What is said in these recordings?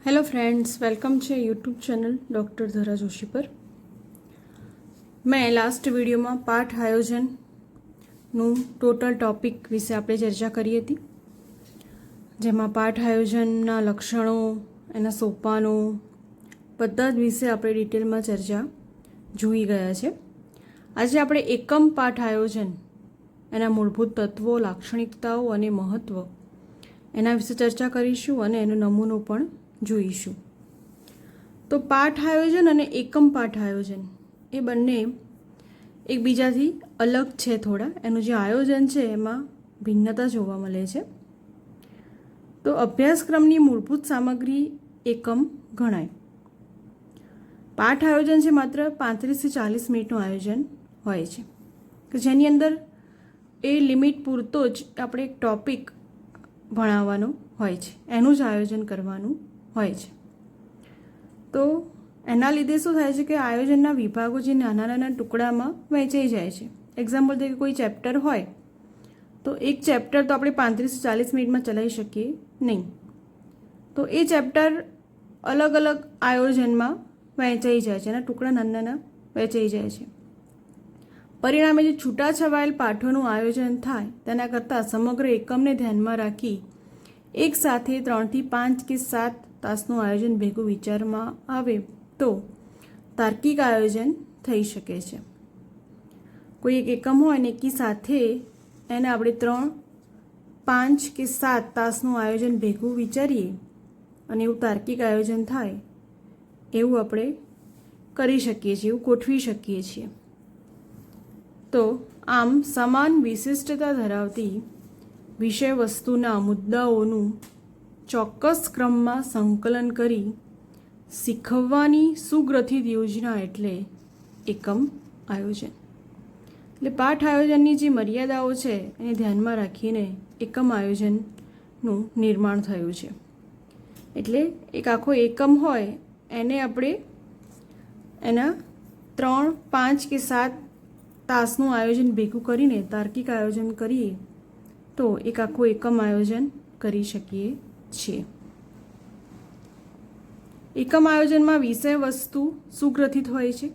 Hello friends, welcome છે YouTube channel doctor ધરા જોશી પર. મેં લાસ્ટ વિડીયોમાં પાઠ આયોજનનું ટોટલ ટોપિક વિશે આપણે ચર્ચા કરી હતી, જેમાં પાઠ આયોજનના લક્ષણો, એના સોપાનો બધા જ વિશે આપણે ડિટેલમાં ચર્ચા જોઈ ગયા છે. આજે આપણે એકમ પાઠ આયોજન, એના મૂળભૂત તત્વો, લાક્ષણિકતાઓ અને મહત્ત્વ એના વિશે ચર્ચા કરીશું અને એનો નમૂનો પણ જોઈશું. તો પાઠ આયોજન અને એકમ પાઠ આયોજન એ બંને એકબીજાથી અલગ છે થોડા. એનું જે આયોજન છે એમાં ભિન્નતા જોવા મળે છે. તો અભ્યાસક્રમની મૂળભૂત સામગ્રી એકમ ગણાય. પાઠ આયોજન છે માત્ર 35થી 40 મિનિટનું આયોજન હોય છે કે જેની અંદર એ લિમિટ પૂરતો જ આપણે એક ટૉપિક ભણાવવાનો હોય છે, એનું જ આયોજન કરવાનું હોય છે. તો એના લીધે શું થાય છે કે આયોજનના વિભાગો જે નાના નાના ટુકડામાં વહેંચાઈ જાય છે. એક્ઝામ્પલ તરીકે કોઈ ચેપ્ટર હોય તો એક ચેપ્ટર તો આપણે 35થી 40 મિનિટમાં ચલાવી શકીએ નહીં. તો એ ચેપ્ટર અલગ અલગ આયોજનમાં વહેંચાઈ જાય છે, એના ટુકડા નાના નાના વહેંચાઈ જાય છે. પરિણામે જે છૂટાછવાયેલ પાઠોનું આયોજન થાય તેના કરતાં સમગ્ર એકમને ધ્યાનમાં રાખી એક સાથે 3 થી 5 કે 7 તાસનું આયોજન ભેગું વિચારમાં આવે તો તાર્કિક આયોજન થઈ શકે છે. કોઈ એક એકમ હોય ને એકી સાથે એને આપણે 3, 5 કે 7 તાસનું આયોજન ભેગું વિચારીએ અને એવું તાર્કિક આયોજન થાય એવું આપણે કરી શકીએ છીએ, એવું ગોઠવી શકીએ છીએ. તો આમ સમાન વિશિષ્ટતા ધરાવતી વિષય વસ્તુના મુદ્દાઓનું ચોક્કસ ક્રમમાં સંકલન કરી શીખવવાની સુગ્રથિત યોજના એટલે એકમ આયોજન. એટલે પાઠ આયોજનની જે મર્યાદાઓ છે એને ધ્યાનમાં રાખીને એકમ આયોજનનું નિર્માણ થયું છે. એટલે એક આખો એકમ હોય એને આપણે એના 3, 5 કે 7 તાસનું આયોજન ભેગું કરીને તાર્કિક આયોજન કરીએ તો એક આખું એકમ આયોજન કરી શકીએ છીએ. એકમ આયોજનમાં વિષય વસ્તુ સુગ્રથિત હોય છે,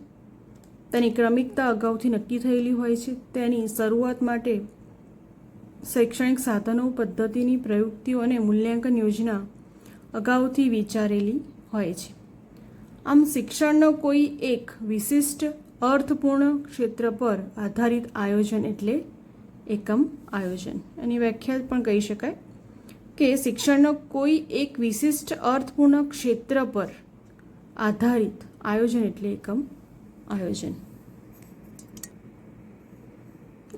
તેની ક્રમિકતા અગાઉથી નક્કી થયેલી હોય છે, તેની શરૂઆત માટે શૈક્ષણિક સાધનો, પદ્ધતિની પ્રયુક્તિઓ અને મૂલ્યાંકન યોજના અગાઉથી વિચારેલી હોય છે. આમ શિક્ષણનો કોઈ એક વિશિષ્ટ અર્થપૂર્ણ ક્ષેત્ર પર આધારિત આયોજન એટલે એકમ આયોજન. એની વ્યાખ્યા પણ કહી શકાય કે શિક્ષણનો કોઈ એક વિશિષ્ટ અર્થપૂર્ણ ક્ષેત્ર પર આધારિત આયોજન એટલે એકમ આયોજન.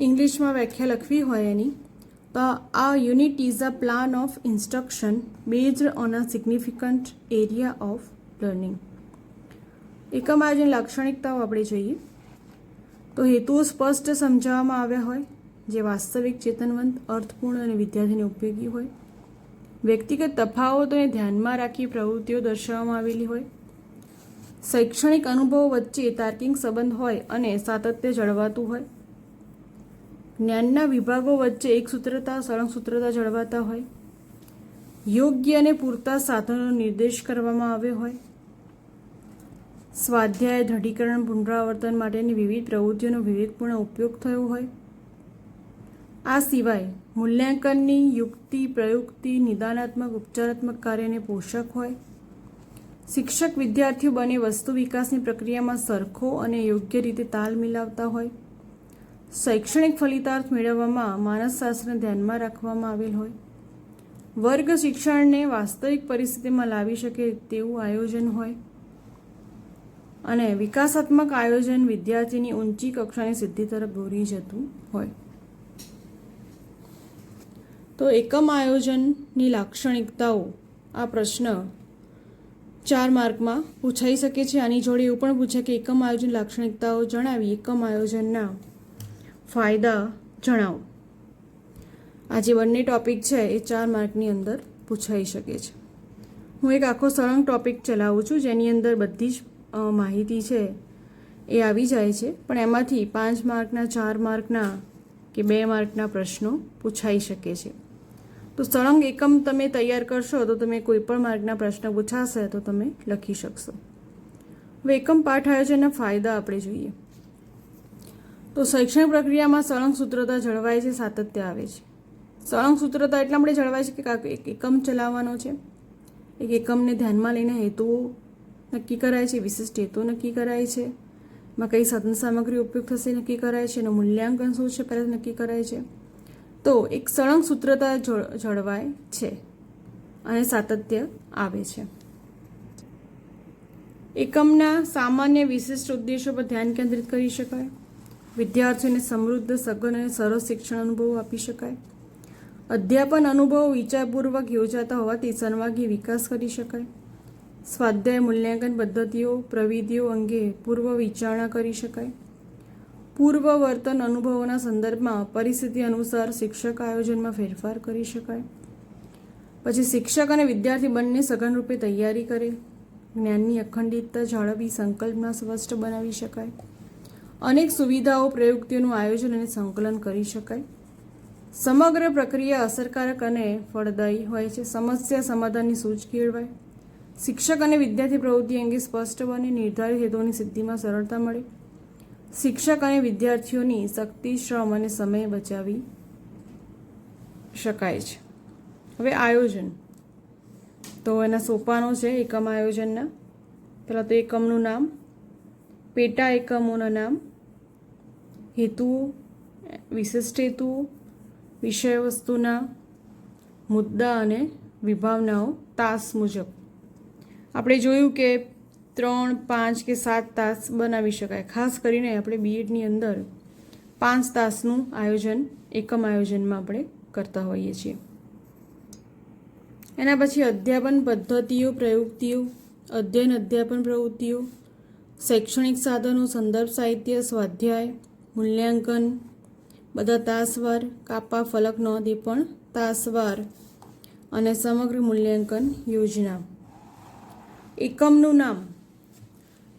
ઇંગ્લિશમાં વ્યાખ્યા લખવી હોય એની તો આ unit is a plan of instruction based on a significant area of learning. એકમ આયોજન લાક્ષણિકતાઓ આપણે જોઈએ તો હેતુઓ સ્પષ્ટ સમજાવવામાં આવ્યા હોય, જે વાસ્તવિક, ચેતનવંત, અર્થપૂર્ણ અને વિદ્યાર્થીને ઉપયોગી હોય. વ્યક્તિગત તફાવતોને ધ્યાનમાં રાખી પ્રવૃત્તિઓ દર્શાવવામાં આવેલી હોય. શૈક્ષણિક અનુભવો વચ્ચે તાર્કિક સંબંધ હોય અને સાતત્ય જળવાતું હોય. જ્ઞાનના વિભાગો વચ્ચે એકસૂત્રતા, સળંગસૂત્રતા જળવાતા હોય. યોગ્ય અને પૂરતા સાધનોનો નિર્દેશ કરવામાં આવ્યો હોય. સ્વાધ્યાય, દૃઢીકરણ, પુનરાવર્તન માટેની વિવિધ પ્રવૃત્તિઓનો વિવેકપૂર્ણ ઉપયોગ થયો હોય. આ સિવાય મૂલ્યાંકનની યુક્તિ, પ્રયુક્તિ, નિદાનાત્મક, ઉપચારાત્મક કાર્યને પોષક હોય. શિક્ષક વિદ્યાર્થીઓ બંને વસ્તુ વિકાસની પ્રક્રિયામાં સરખો અને યોગ્ય રીતે તાલ મિલાવતા હોય. શૈક્ષણિક ફલિતાર્થ મેળવવામાં માનસશાસ્ત્રને ધ્યાનમાં રાખવામાં આવેલ હોય. વર્ગ શિક્ષણને વાસ્તવિક પરિસ્થિતિમાં લાવી શકે તેવું આયોજન હોય અને વિકાસાત્મક આયોજન વિદ્યાર્થીની ઊંચી કક્ષાની સિદ્ધિ તરફ દોરી જતું હોય. તો એકમ આયોજનની લાક્ષણિકતાઓ આ પ્રશ્ન 4 માર્કમાં પૂછાઈ શકે છે. આની જોડે એવું પણ પૂછે કે એકમ આયોજન લાક્ષણિકતાઓ જણાવી એકમ આયોજનના ફાયદા જણાવો. આ જે બંને ટોપિક છે એ 4 માર્કની અંદર પૂછાઈ શકે છે. હું એક આખો સળંગ ટોપિક ચલાવું છું જેની અંદર બધી જ માહિતી છે એ આવી જાય છે, પણ એમાંથી 5 માર્કના, 4 માર્કના કે 2 માર્કના પ્રશ્નો પૂછાઈ શકે છે. તો સળંગ એકમ તમે તૈયાર કરશો તો તમે કોઈ પણ માર્ગના પ્રશ્ન પૂછાશે તો તમે લખી શકશો. હવે એકમ પાઠ આયોજનના ફાયદા આપણે જોઈએ. તો શૈક્ષણિક પ્રક્રિયામાં સળંગ સૂત્રતા જળવાય છે, સાતત્ય આવે છે. સળંગ સૂત્રતા એટલા માટે જળવાય છે કે એક એકમ ચલાવવાનો છે, એક એકમને ધ્યાનમાં લઈને હેતુઓ નક્કી કરાય છે, વિશિષ્ટ હેતુઓ નક્કી કરાય છે, એમાં કઈ સાધન સામગ્રી ઉપયોગ થશે નક્કી કરાય છે, એનું મૂલ્યાંકન શું છે પહેલાં નક્કી કરાય છે. તો એક સળંગ સૂત્રતા જળવાય છે અને સાતત્ય આવે છે. એકમના સામાન્ય વિશિષ્ટ ઉદ્દેશો પર ધ્યાન કેન્દ્રિત કરી શકાય, વિદ્યાર્થીઓને સમૃદ્ધ, સઘન અને સરળ શિક્ષણ અનુભવો આપી શકાય, અધ્યાપન અનુભવો વિચારપૂર્વક યોજાતા હોવાથી સર્વાંગી વિકાસ કરી શકાય, સ્વાધ્યાય મૂલ્યાંકન પદ્ધતિઓ પ્રવિધિઓ અંગે પૂર્વ વિચારણા કરી શકાય, પૂર્વ વર્તન અનુભવોના સંદર્ભમાં પરિસ્થિતિ અનુસાર શિક્ષક આયોજનમાં ફેરફાર કરી શકાય. પછી શિક્ષક અને વિદ્યાર્થી બંને સઘન રૂપે તૈયારી કરે, જ્ઞાનની અખંડિતતા જાળવી સંકલ્પના સ્પષ્ટ બનાવી શકાય, અનેક સુવિધાઓ પ્રયુક્તિઓનું આયોજન અને સંકલન કરી શકાય. સમગ્ર પ્રક્રિયા અસરકારક અને ફળદાયી હોય છે. સમસ્યા સમાધાનની સૂઝ કેળવાય, શિક્ષક અને વિદ્યાર્થી પ્રવૃત્તિ અંગે સ્પષ્ટ બને, નિર્ધારિત હેતુઓની સિદ્ધિમાં સરળતા મળે, શિક્ષક અને વિદ્યાર્થીઓની શક્તિ, શ્રમ અને સમય બચાવી શકાય છે. હવે આયોજન, તો એના સોપાનો છે એકમ આયોજનના. પહેલાં તો એકમનું નામ, પેટા એકમોના નામ, હેતુઓ, વિશિષ્ટ હેતુઓ, વિષય વસ્તુના મુદ્દા અને વિભાવનાઓ તાસ મુજબ. આપણે જોયું કે 3, 5 કે 7 તાસ બનાવી શકાય. ખાસ કરીને આપણે બીએડની અંદર 5 તાસનું આયોજન એકમ આયોજનમાં આપણે કરતા હોઈએ છીએ. એના પછી અધ્યાપન પદ્ધતિઓ પ્રયુક્તિઓ, અધ્યયન અધ્યાપન પ્રવૃત્તિઓ, શૈક્ષણિક સાધનો, સંદર્ભ સાહિત્ય, સ્વાધ્યાય, મૂલ્યાંકન, બધા તાસવાર, કાપા ફલક નોંધ એ પણ તાસવાર, અને સમગ્ર મૂલ્યાંકન યોજના. એકમનું નામ,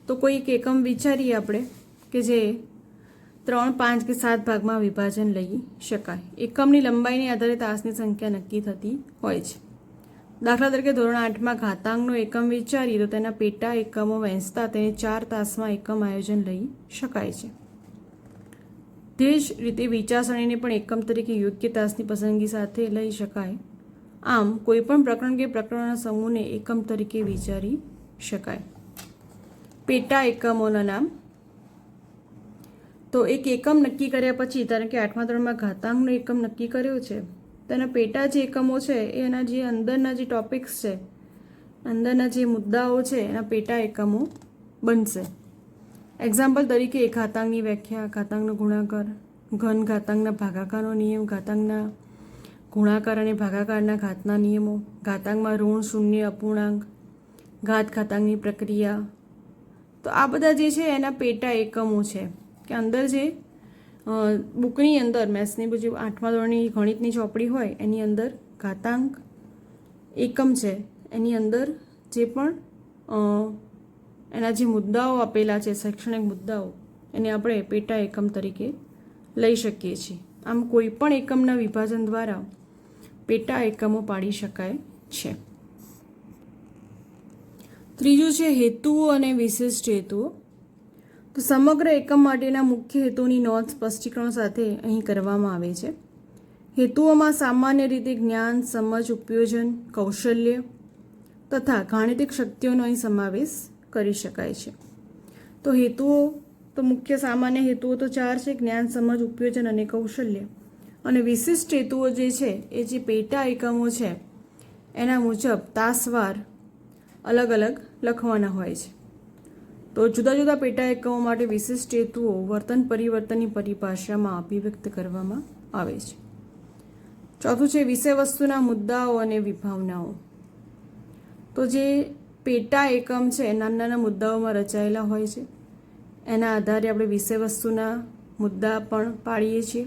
તો કોઈ એક એકમ વિચારીએ આપણે કે જે 3, 5 કે 7 ભાગમાં વિભાજન લઈ શકાય. એકમની લંબાઈને આધારે તાસની સંખ્યા નક્કી થતી હોય છે. દાખલા તરીકે ધોરણ 8માં ઘાતાંકનો એકમ વિચારીએ તો તેના પેટા એકમો વહેંચતા તેને 4 તાસમાં એકમ આયોજન લઈ શકાય છે. તે જ રીતે વિચારસરણીને પણ એકમ તરીકે યોગ્ય તાસની પસંદગી સાથે લઈ શકાય. આમ કોઈપણ પ્રકરણ કે પ્રકરણના સમૂહને એકમ તરીકે વિચારી શકાય. પેટા એકમોના નામ, તો એક એકમ નક્કી કર્યા પછી, કારણ કે 8મા ધોરણમાં ઘાતાંકનો એકમ નક્કી કર્યો છે, તેના પેટા જે એકમો છે એના જે અંદરના જે ટોપિક્સ છે, અંદરના જે મુદ્દાઓ છે એના પેટા એકમો બનશે. એક્ઝામ્પલ તરીકે ઘાતાંકની વ્યાખ્યા, ઘાતાંકનો ગુણાકાર, ઘન ઘાતાંકના ભાગાકારનો નિયમ, ઘાતાંકના ગુણાકાર અને ભાગાકારના ઘાતના નિયમો, ઘાતાંકમાં ઋણ, શૂન્ય, અપૂર્ણાંક, ઘાતાંકની પ્રક્રિયા. તો આ બધા જે છે એના પેટા એકમો છે કે અંદર જે બુકની અંદર મેથ્સની જે 8મા ધોરણની ગણિતની ચોપડી હોય એની અંદર ઘાતાંક એકમ છે, એની અંદર જે પણ એના જે મુદ્દાઓ આપેલા છે, શૈક્ષણિક મુદ્દાઓ, એને આપણે પેટા એકમ તરીકે લઈ શકીએ છીએ. આમ કોઈ પણ એકમના વિભાજન દ્વારા પેટા એકમો પાડી શકાય છે. ત્રીજું છે હેતુઓ અને વિશિષ્ટ હેતુઓ. તો સમગ્ર એકમ માટેના મુખ્ય હેતુઓની નોંધ સ્પષ્ટીકરણો સાથે અહીં કરવામાં આવે છે. હેતુઓમાં સામાન્ય રીતે જ્ઞાન, સમજ, ઉપયોજન, કૌશલ્ય તથા ગાણિતિક શક્તિઓનો અહીં સમાવેશ કરી શકાય છે. તો હેતુઓ, તો મુખ્ય સામાન્ય હેતુઓ તો 4 છે: જ્ઞાન, સમજ, ઉપયોજન અને કૌશલ્ય. અને વિશિષ્ટ હેતુઓ જે છે એ જે પેટા એકમો છે એના મુજબ તાસવાર અલગ અલગ લખવાના હોય છે. તો જુદા જુદા પેટા એકમો માટે વિશિષ્ટ હેતુઓ વર્તન પરિવર્તનની પરિભાષામાં અભિવ્યક્ત કરવામાં આવે છે. ચોથું છે વિષય વસ્તુના મુદ્દાઓ અને વિભાવનાઓ. તો જે પેટા એકમ છે નાના નાના મુદ્દાઓમાં રચાયેલા હોય છે, એના આધારે આપણે વિષય વસ્તુના મુદ્દા પણ પાડીએ છીએ.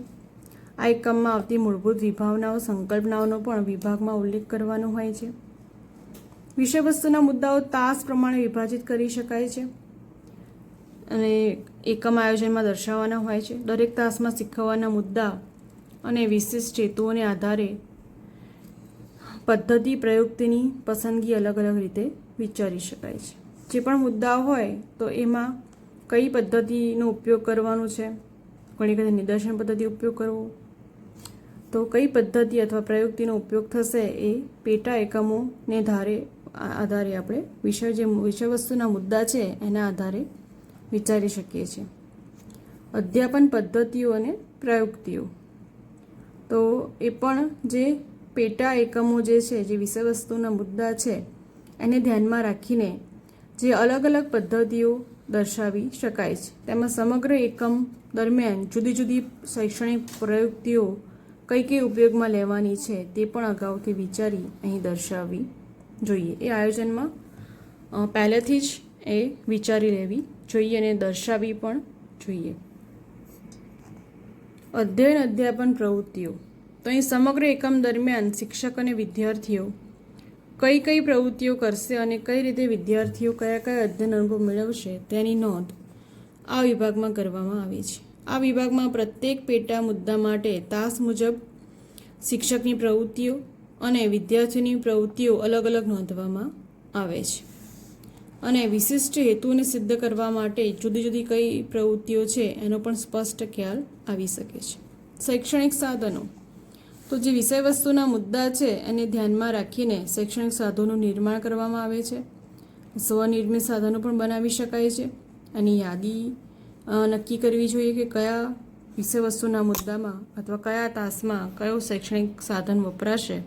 આ એકમમાં આવતી મૂળભૂત વિભાવનાઓ, સંકલ્પનાઓનો પણ વિભાગમાં ઉલ્લેખ કરવાનો હોય છે. વિષય વસ્તુના મુદ્દાઓ તાસ પ્રમાણે વિભાજિત કરી શકાય છે અને એકમ આયોજનમાં દર્શાવવાના હોય છે. દરેક તાસમાં શીખવવાના મુદ્દા અને વિશિષ્ટ હેતુઓને આધારે પદ્ધતિ પ્રયુક્તિની પસંદગી અલગ અલગ રીતે વિચારી શકાય છે. જે પણ મુદ્દાઓ હોય તો એમાં કઈ પદ્ધતિનો ઉપયોગ કરવાનો છે, ઘણી વખત નિદર્શન પદ્ધતિ ઉપયોગ કરવો, તો કઈ પદ્ધતિ અથવા પ્રયુક્તિનો ઉપયોગ થશે એ પેટા એકમોને આધારે આપણે વિષય વસ્તુના મુદ્દા છે એના આધારે વિચારી શકીએ છીએ. અધ્યાપન પદ્ધતિઓ અને પ્રયુક્તિઓ, તો એ પણ જે પેટા એકમો જે છે, જે વિષય વસ્તુના મુદ્દા છે એને ધ્યાનમાં રાખીને જે અલગ અલગ પદ્ધતિઓ દર્શાવી શકાય છે. તેમાં સમગ્ર એકમ દરમિયાન જુદી જુદી શૈક્ષણિક પ્રયુક્તિઓ કઈ કઈ ઉપયોગમાં લેવાની છે તે પણ અગાઉથી વિચારી અહીં દર્શાવવી જોઈએ. એ આયોજનમાં પહેલેથી જ એ વિચારી લેવી જોઈએ અને દર્શાવવી પણ જોઈએ. અધ્યયન અધ્યાપન પ્રવૃત્તિઓ, તો અહીં સમગ્ર એકમ દરમિયાન શિક્ષક અને વિદ્યાર્થીઓ કઈ કઈ પ્રવૃત્તિઓ કરશે અને કઈ રીતે વિદ્યાર્થીઓ કયા કયા અધ્યયન અનુભવ મેળવશે તેની નોંધ આ વિભાગમાં કરવામાં આવે છે. આ વિભાગમાં પ્રત્યેક પેટા મુદ્દા માટે તાસ મુજબ શિક્ષકની પ્રવૃત્તિઓ અને વિદ્યાર્થીઓની પ્રવૃત્તિઓ અલગ અલગ નોંધવામાં આવે છે અને વિશિષ્ટ હેતુને સિદ્ધ કરવા માટે જુદી જુદી કઈ પ્રવૃત્તિઓ છે એનો પણ સ્પષ્ટ ખ્યાલ આવી શકે છે. શૈક્ષણિક સાધનો, તો જે વિષય વસ્તુના મુદ્દા છે એને ધ્યાનમાં રાખીને શૈક્ષણિક સાધનોનું નિર્માણ કરવામાં આવે છે. સ્વનિર્મિત સાધનો પણ બનાવી શકાય છે. એની યાદી નક્કી કરવી જોઈએ કે કયા વિષય વસ્તુના મુદ્દામાં અથવા કયા તાસમાં કયો શૈક્ષણિક સાધન વપરાશે,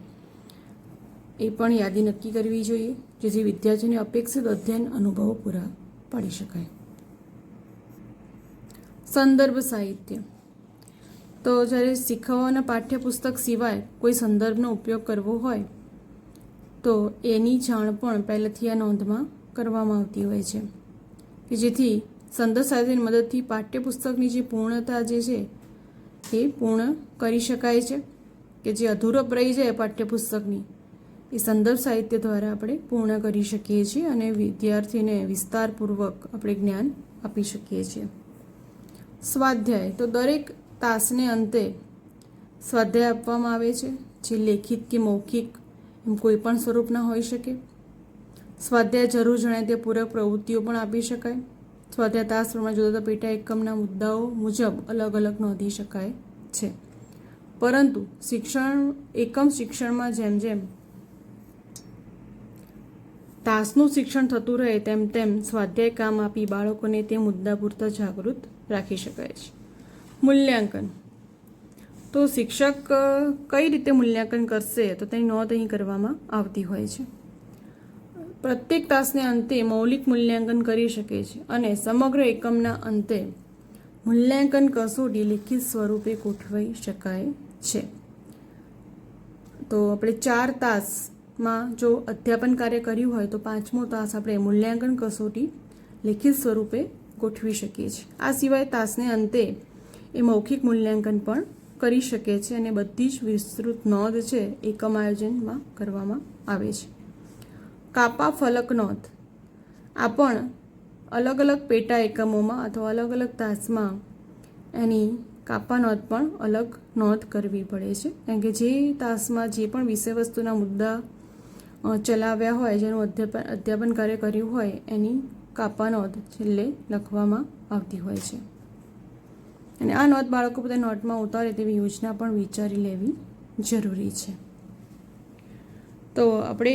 એ પણ યાદી નક્કી કરવી જોઈએ જેથી વિદ્યાર્થીઓને અપેક્ષિત અધ્યયન અનુભવો પૂરા પાડી શકાય. સંદર્ભ સાહિત્ય, તો જ્યારે શીખવવાના પાઠ્યપુસ્તક સિવાય કોઈ સંદર્ભનો ઉપયોગ કરવો હોય તો એની જાણ પણ પહેલેથી આ નોંધમાં કરવામાં આવતી હોય છે કે જેથી સંદર્ભ સાહિત્યની મદદથી પાઠ્યપુસ્તકની જે પૂર્ણતા જે છે એ પૂર્ણ કરી શકાય છે, કે જે અધૂરપ રહી જાય પાઠ્યપુસ્તકની એ સંદર્ભ સાહિત્ય દ્વારા આપણે પૂર્ણ કરી શકીએ છીએ અને વિદ્યાર્થીને વિસ્તારપૂર્વક આપણે જ્ઞાન આપી શકીએ છીએ. સ્વાધ્યાય, તો દરેક તાસને અંતે સ્વાધ્યાય આપવામાં આવે છે જે લેખિત કે મૌખિક એમ કોઈ પણ સ્વરૂપના હોઈ શકે. સ્વાધ્યાય જરૂર જણાય તે પૂરક પ્રવૃત્તિઓ પણ આપી શકાય. સ્વાધ્યાય તાસ પ્રમાણે જુદા જુદા પેટા એકમના મુદ્દાઓ મુજબ અલગ અલગ નોંધી શકાય છે. પરંતુ શિક્ષણમાં જેમ જેમ તાસનું શિક્ષણ થતું રહે તેમ તેમ સ્વાધ્યાય કામ આપી બાળકોને તે મુદ્દા પૂરતા જાગૃત રાખી શકાય છે. મૂલ્યાંકન, તો શિક્ષક કઈ રીતે મૂલ્યાંકન કરશે તો તેની નોંધ અહીં કરવામાં આવતી હોય છે. પ્રત્યેક તાસને અંતે મૌલિક મૂલ્યાંકન કરી શકે છે અને સમગ્ર એકમના અંતે મૂલ્યાંકન કસોટી લિખિત સ્વરૂપે ગોઠવાઈ શકાય છે. તો આપણે 4 તાસમાં જો અધ્યાપન કાર્ય કર્યું હોય તો 5મો તાસ આપણે મૂલ્યાંકન કસોટી લિખિત સ્વરૂપે ગોઠવી શકીએ છીએ. આ સિવાય તાસને અંતે એ મૌખિક મૂલ્યાંકન પણ કરી શકે છે અને બધી જ વિસ્તૃત નોંધ છે એકમ આયોજનમાં કરવામાં આવે છે. કાપા ફલક નોંધ, આ પણ અલગ અલગ પેટા એકમોમાં અથવા અલગ અલગ તાસમાં એની કાપા નોંધ પણ અલગ નોંધ કરવી પડે છે, કારણ કે જે તાસમાં જે પણ વિષય વસ્તુના મુદ્દા ચલાવ્યા હોય, જેનું અધ્યાપન કાર્ય કર્યું હોય એની કાપા નોંધ છેલ્લે લખવામાં આવતી હોય છે અને આ નોંધ બાળકો પોતાની નોટમાં ઉતારે તેવી યોજના પણ વિચારી લેવી જરૂરી છે. તો આપણે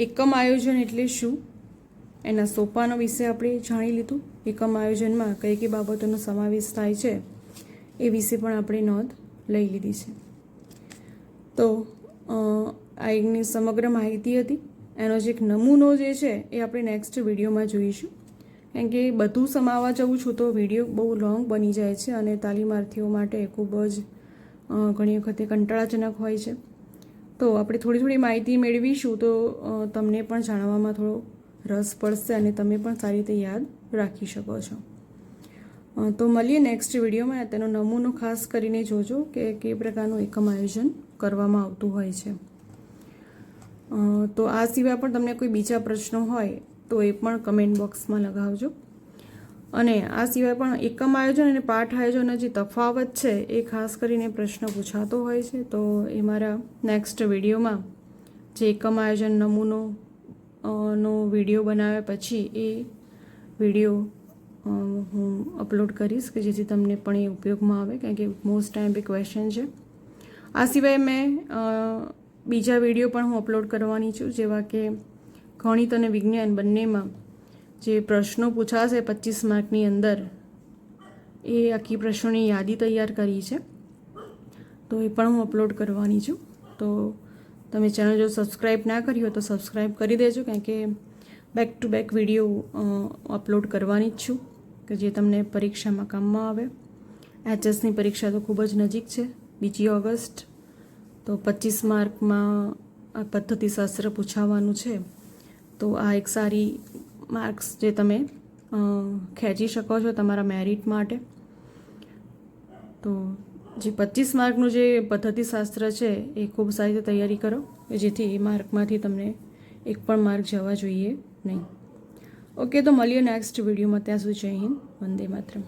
એકમ આયોજન એટલે શું એના સોપાનો વિશે આપણે જાણી લીધું. એકમ આયોજનમાં કઈ કઈ બાબતોનો સમાવેશ થાય છે એ વિશે પણ આપણે નોંધ લઈ લીધી છે. તો આ એકની સમગ્ર માહિતી હતી. એનો જે એક નમૂનો જે છે એ આપણે નેક્સ્ટ વિડીયોમાં જોઈશું, કારણ કે બધું સમાવવા જવું છું તો વિડીયો બહુ લોંગ બની જાય છે અને તાલીમાર્થીઓ માટે ખૂબ જ ઘણી વખતે કંટાળાજનક હોય છે. તો આપણે થોડી માહિતી મેળવીશું તો તમને પણ જાણવામાં થોડો રસ પડશે અને તમે પણ સારી રીતે યાદ રાખી શકો છો. તો મળીએ નેક્સ્ટ વિડીયોમાં. તેનો નમૂનો ખાસ કરીને જોજો કે કઈ પ્રકારનું એકમ આયોજન કરવામાં આવતું હોય છે. તો આ સિવાય પણ તમને કોઈ બીજા પ્રશ્નો હોય તો એ પણ કમેન્ટ બોક્સમાં લગાવજો. અને આ સિવાય પણ એકમ આયોજન અને પાઠ આયોજનનો જે તફાવત છે એ ખાસ કરીને પ્રશ્ન પૂછાતો હોય છે, તો એ મારા નેક્સ્ટ વિડીયોમાં જે એકમ આયોજન નમૂનો નો વિડીયો બનાવ્યા પછી એ વિડીયો હું અપલોડ કરીશ કે જેથી તમને પણ એ ઉપયોગમાં આવે, કારણ કે મોસ્ટ ટાઈમ બી ક્વેશ્ચન છે. આ સિવાય મેં બીજા વિડીયો પણ હું અપલોડ કરવાની છું, જેવા કે ગણિત અને વિજ્ઞાન બંનેમાં જે પ્રશ્નો પૂછાશે 25 માર્કની અંદર, એ આખી પ્રશ્નોની યાદી તૈયાર કરી છે, તો એ પણ હું અપલોડ કરવાની છું. તો તમે ચેનલ જો સબસ્ક્રાઈબ ના કરી હોય તો સબસ્ક્રાઈબ કરી દેજો, કારણ કે back to back video upload કરવાની જ છું કે જે તમને પરીક્ષામાં કામમાં આવે. HSની પરીક્ષા તો ખૂબ જ નજીક છે, 2 ઓગસ્ટ. તો 25 માર્કમાં આ પદ્ધતિશાસ્ત્ર પૂછાવાનું છે, તો આ એક સારી માર્ક્સ જે તમે ખેંચી શકો છો તમારા મેરિટ માટે. તો જે 25 માર્કનું જે પદ્ધતિશાસ્ત્ર છે એ ખૂબ સારી રીતે તૈયારી કરો કે જેથી એ માર્કમાંથી તમને એક પણ માર્ક જવા જોઈએ નહીં. ઓકે, તો મળીએ નેક્સ્ટ વિડીયોમાં. ત્યાં સુધી જય હિન્દ, વંદે માતરમ.